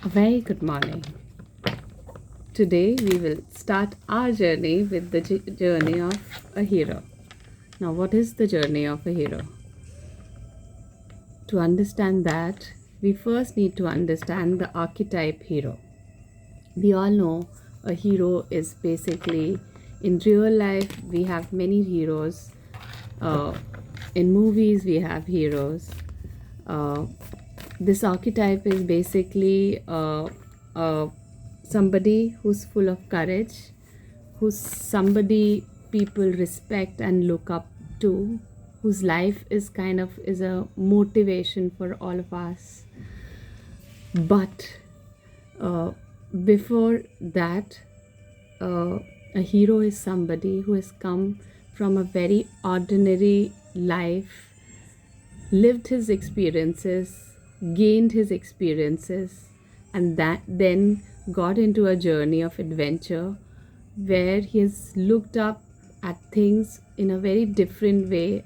A very good morning. Today we will start our journey with the journey of a hero. Now, what is the journey of a hero? To understand that, we first need to understand the archetype hero. We all know a hero is basically, in real life, we have many heroes. Uh, in movies, we have heroes. Uh, this archetype is basically somebody who's full of courage, who's somebody people respect and look up to, whose life is a motivation for all of us. But uh, before that, a hero is somebody who has come from a very ordinary life, lived his experiences, gained his experiences, and that then got into a journey of adventure where he has looked up at things in a very different way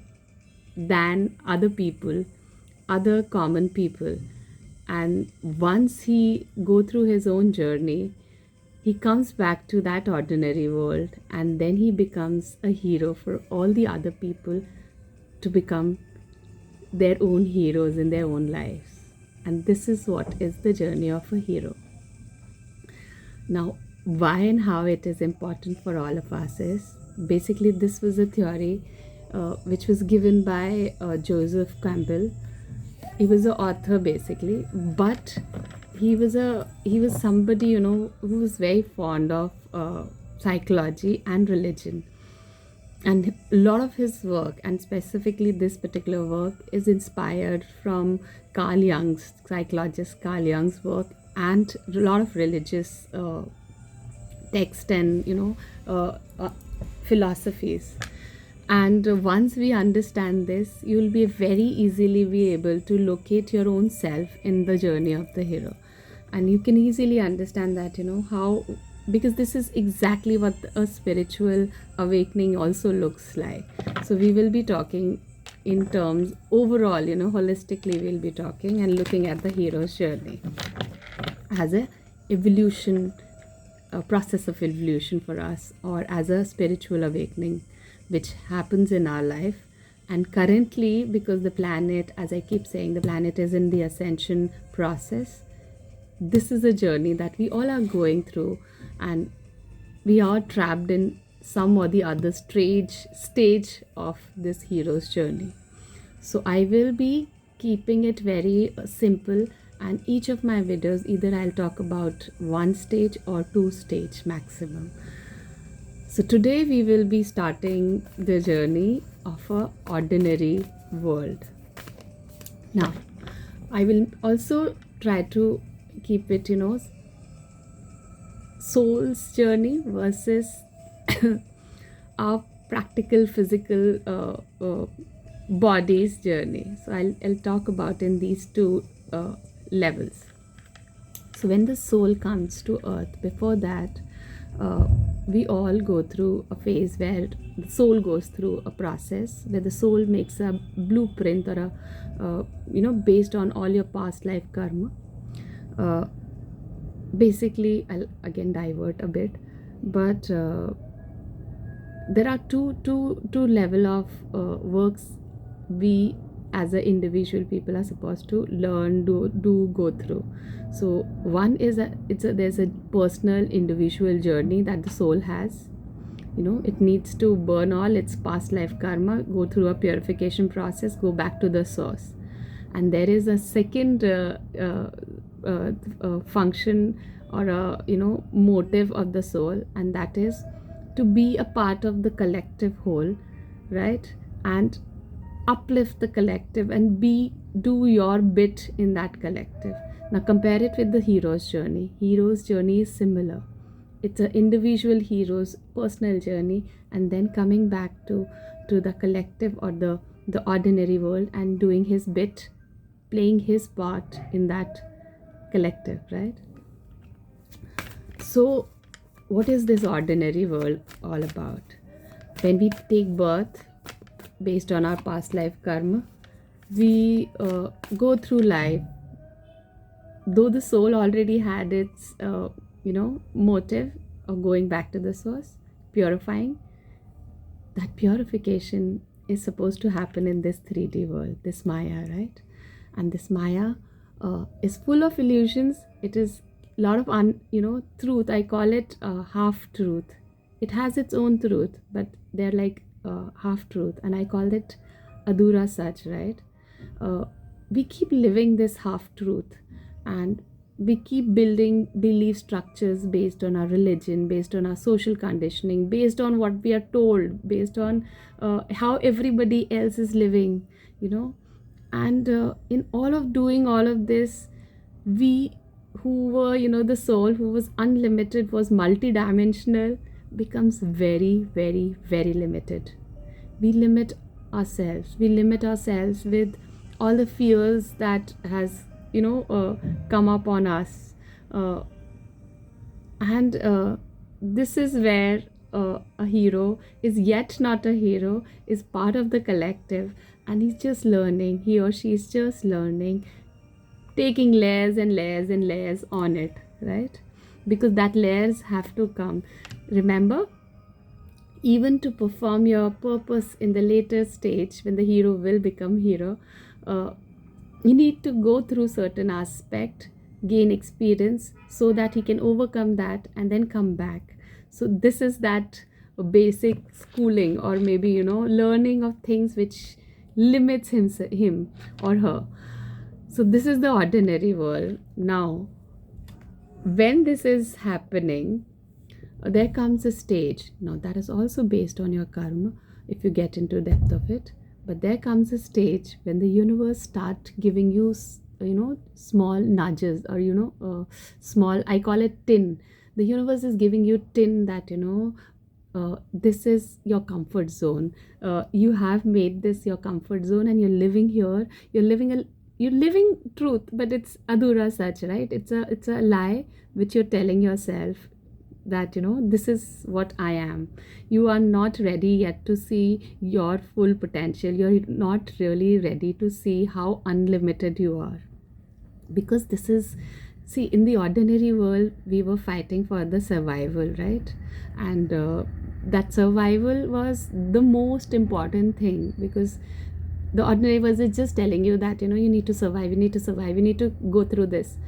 than other people, other common people. And once he go through his own journey, he comes back to that ordinary world, and then he becomes a hero for all the other people to become their own heroes in their own lives. And this is what is the journey of a hero. Now, why and how it is important for all of us is basically this was a theory which was given by Joseph Campbell. He was an author basically, but he was somebody who was very fond of psychology and religion. And a lot of his work, and specifically this particular work, is inspired from Carl Jung's, psychologist Carl Jung's work, and a lot of religious text and philosophies. And once we understand this, you will be very easily be able to locate your own self in the journey of the hero, and you can easily understand that how, because this is exactly what a spiritual awakening also looks like. So we will be talking in terms overall, holistically we'll be talking and looking at the hero's journey as a evolution, a process of evolution for us, or as a spiritual awakening which happens in our life. And currently, because the planet, as I keep saying, the planet is in the ascension process, this is a journey that we all are going through, and we are trapped in some or the other stage of this hero's journey. So I will be keeping it very simple, and each of my videos, either I'll talk about one stage or two stage maximum. So today we will be starting the journey of a ordinary world. Now, I will also try to keep it, soul's journey versus our practical physical body's journey. So I'll talk about in these two levels. So when the soul comes to earth, before that, we all go through a phase where the soul goes through a process where the soul makes a blueprint, or a based on all your past life karma. Basically, I'll again divert a bit, but there are two level of works we as an individual people are supposed to learn, do go through. So one is there's a personal individual journey that the soul has. It needs to burn all its past life karma, go through a purification process, go back to the source. And there is a second function, or a motive of the soul, and that is to be a part of the collective whole, right? And uplift the collective and do your bit in that collective. Now compare it with the hero's journey. Hero's journey is similar. It's an individual hero's personal journey, and then coming back to the collective, or the ordinary world, and doing his bit, playing his part in that collective, right? So what is this ordinary world all about? When we take birth, based on our past life karma, we go through life though the soul already had its motive of going back to the source, purifying, that purification is supposed to happen in this 3D world, this Maya, right? And this Maya is full of illusions. It is a lot of truth. I call it half truth. It has its own truth, but they're like half truth, and I call it adhura sach, right? We keep living this half truth, and we keep building belief structures based on our religion, based on our social conditioning, based on what we are told, based on how everybody else is living, and in all of doing all of this, we who were, the soul who was unlimited, was multidimensional, becomes very, very, very limited. We limit ourselves. We limit ourselves with all the fears that has come up on us, and this is where a hero is yet not a hero, is part of the collective, and he's just learning. He or she is just learning, taking layers and layers and layers on it, right? Because that layers have to come. Remember, even to perform your purpose in the later stage, when the hero will become hero, you need to go through certain aspect, gain experience, so that he can overcome that and then come back. So this is that basic schooling, or maybe learning of things which limits him or her. So this is the ordinary world. Now, when this is happening, there comes a stage. Now that is also based on your karma, if you get into depth of it. But there comes a stage when the universe start giving you, small nudges, or small. I call it TINN. The universe is giving you TINN that this is your comfort zone. You have made this your comfort zone, and you're living here. You're living truth, but it's adhura sach, right? It's a lie which you're telling yourself, that this is what I am. You are not ready yet to see your full potential. You're not really ready to see how unlimited you are, because this is, see, in the ordinary world we were fighting for the survival, right? And that survival was the most important thing, because the ordinary world is just telling you that you need to survive, you need to survive, you need to go through this.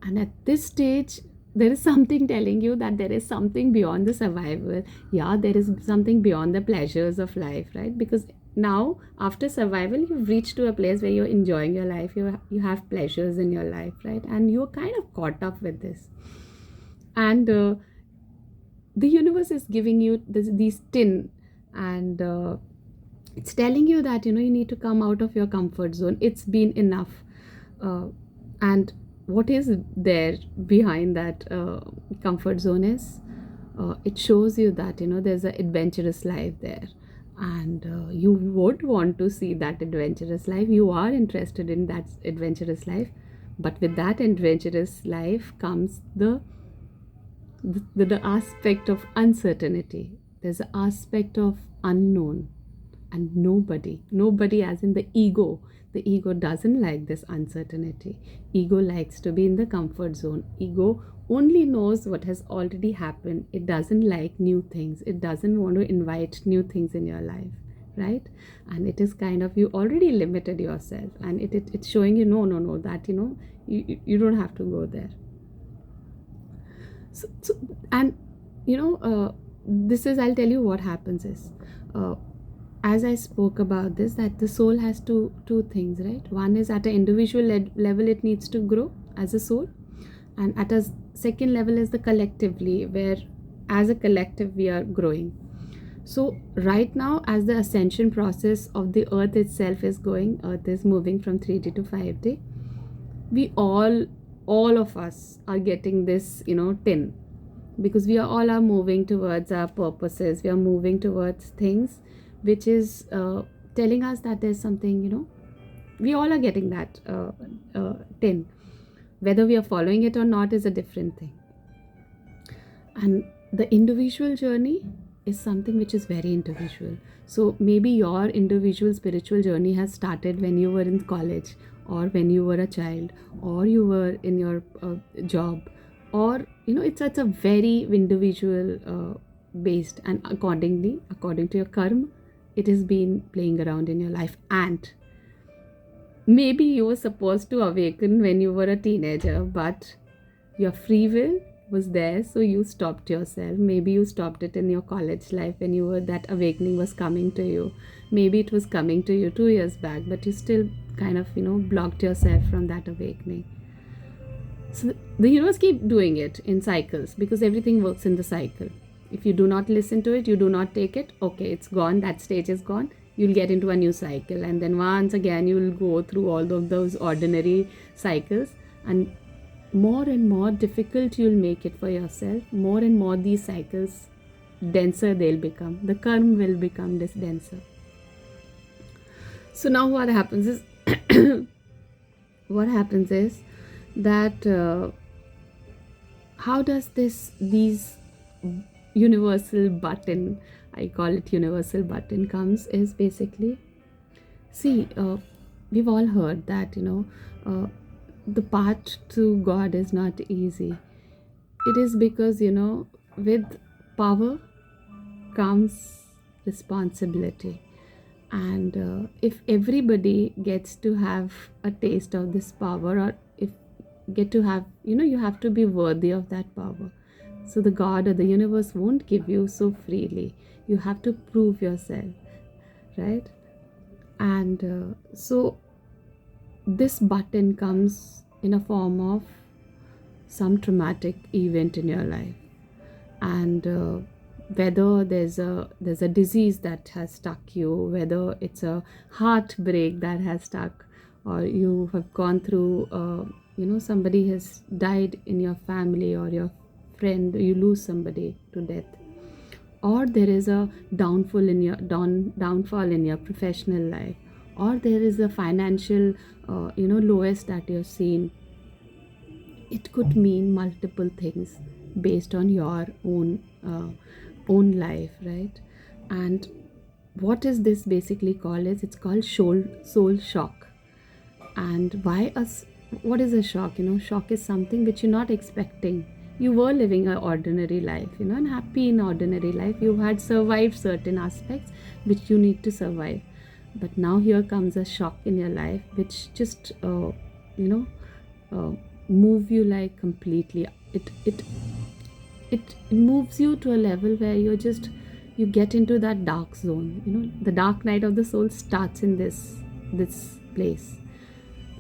And at this stage, there is something telling you that there is something beyond the survival. Yeah, there is something beyond the pleasures of life, right? Because now, after survival, you've reached to a place where you're enjoying your life. You have pleasures in your life, right? And you're kind of caught up with this. And the universe is giving you these TINN, and it's telling you that you need to come out of your comfort zone. It's been enough. And what is there behind that comfort zone is, it shows you that there's an adventurous life there, and you would want to see that adventurous life. You are interested in that adventurous life, but with that adventurous life comes the aspect of uncertainty. There's an aspect of unknown, and nobody as in the ego doesn't like this uncertainty. Ego likes to be in the comfort zone. Ego only knows what has already happened. It doesn't like new things. It doesn't want to invite new things in your life, right? And it is kind of, you already limited yourself, and it's showing you no, that you don't have to go there. So and this is, I'll tell you what happens is, as I spoke about this, that the soul has two things, right? One is at an individual level, it needs to grow as a soul, and at a second level is the collectively, where as a collective we are growing. So right now, as the ascension process of the earth itself is going, earth is moving from 3D to 5D, we all of us are getting this TINN, because we all are moving towards our purposes. We are moving towards things which is telling us that there's something, we all are getting that TINN. Whether we are following it or not is a different thing. And the individual journey is something which is very individual. So maybe your individual spiritual journey has started when you were in college, or when you were a child, or you were in your job, or it's a very individual based, and according to your karma, it has been playing around in your life. And maybe you were supposed to awaken when you were a teenager, but your free will was there, so you stopped yourself. Maybe you stopped it in your college life when you were that awakening was coming to you. Maybe it was coming to you 2 years back, but you still kind of blocked yourself from that awakening. So the universe keep doing it in cycles, because everything works in the cycle. If you do not listen to it, you do not take it, okay, it's gone, that stage is gone, you'll get into a new cycle, and then once again you will go through all of those ordinary cycles, and more difficult you'll make it for yourself. More and more these cycles, denser they'll become. The karma will become this denser. So now what happens is that how does these universal button, I call it universal button, comes is basically, see, we've all heard that the path to God is not easy. It is because with power comes responsibility, and if everybody gets to have a taste of this power, or if get to have, you have to be worthy of that power. So the God or the universe won't give you so freely. You have to prove yourself, right? And so this button comes in a form of some traumatic event in your life, and whether there's a disease that has stuck you, whether it's a heartbreak that has stuck, or you have gone through somebody has died in your family, or your friend, you lose somebody to death, or there is a downfall in your professional life, or there is a financial lowest that you've seen. It could mean multiple things based on your own life, right? And what is this basically called is, it's called soul shock. And what is a shock? Shock is something which you're not expecting. You were living an ordinary life, and happy in ordinary life. You had survived certain aspects which you need to survive, but now here comes a shock in your life which just move you like completely. It moves you to a level where you get into that dark zone. The dark night of the soul starts in this place.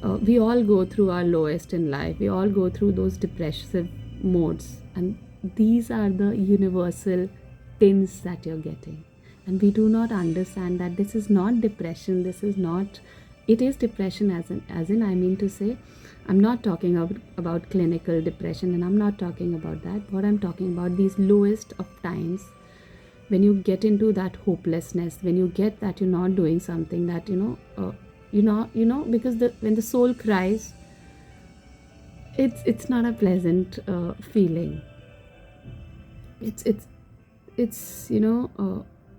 We all go through our lowest in life. We all go through those depressive modes, and these are the universal tinns that you're getting. And we do not understand that this is not depression. It is depression as in I mean to say, I'm not talking about clinical depression, and I'm not talking about that. What I'm talking about, these lowest of times, when you get into that hopelessness, when you get that you're not doing something, that because when the soul cries, it's not a pleasant feeling. It's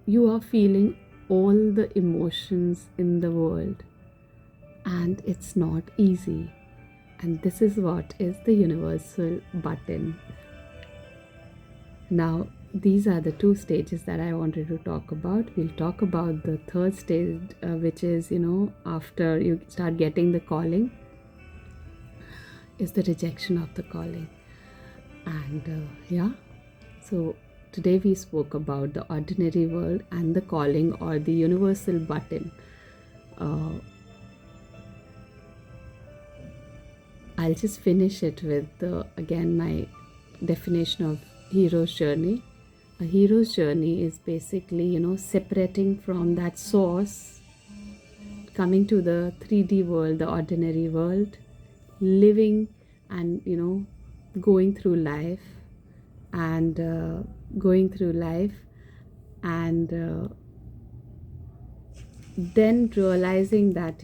you are feeling all the emotions in the world, and it's not easy. And this is what is the universal button. Now, these are the two stages that I wanted to talk about. We'll talk about the third stage, which is, after you start getting the calling, is the rejection of the calling. And so today we spoke about the ordinary world and the calling, or the universal button. I'll just finish it with again my definition of hero's journey. A hero's journey is basically separating from that source, coming to the 3D world, the ordinary world, living and going through life, and then realizing that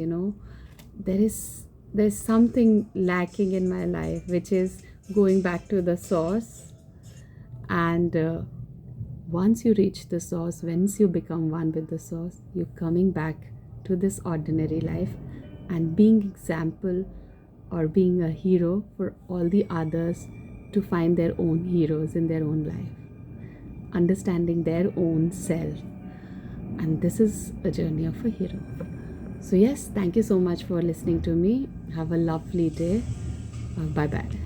there's something lacking in my life, which is going back to the source. And once you reach the source, once you become one with the source, you're coming back to this ordinary life, and being example or being a hero for all the others to find their own heroes in their own life, understanding their own self. And this is a journey of a hero. So yes, thank you so much for listening to me. Have a lovely day. Bye bye.